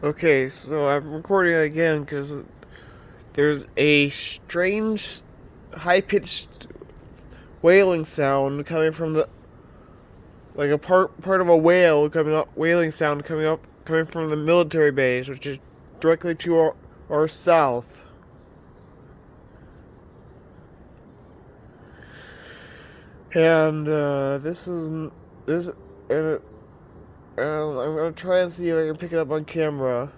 Okay, so I'm recording again because there's a strange, high-pitched wailing sound coming from the like a part of a whale coming up, wailing sound coming from the military base, which is directly to our south. And this is this and, it, and I'm gonna try and see if I can pick it up on camera.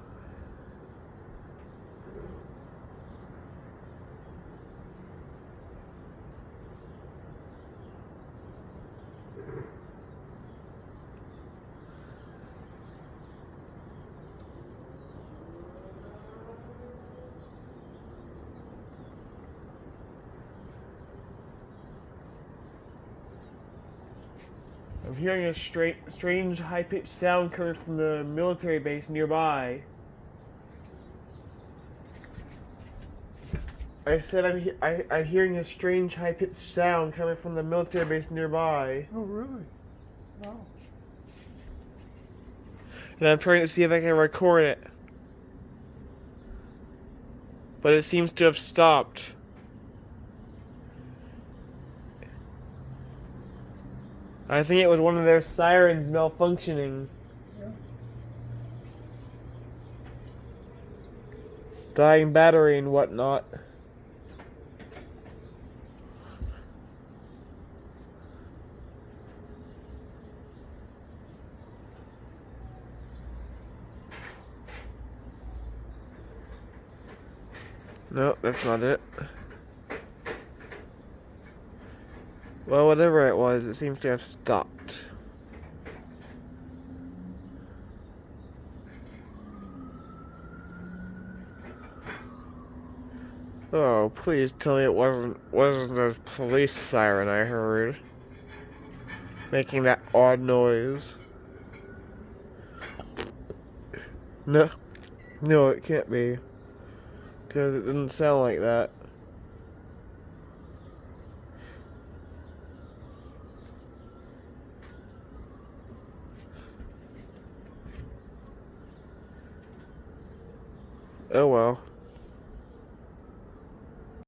I'm hearing a strange, high-pitched sound coming from the military base nearby. I said I'm hearing a strange, high-pitched sound coming from the military base nearby. Oh, really? Wow. And I'm trying to see if I can record it. But it seems to have stopped. I think it was one of their sirens malfunctioning. Yeah. Dying battery and whatnot. No, that's not it. Well, whatever it was, it seems to have stopped. Oh, please tell me it wasn't a police siren I heard, making that odd noise. No, no, it can't be, because it didn't sound like that. Oh well.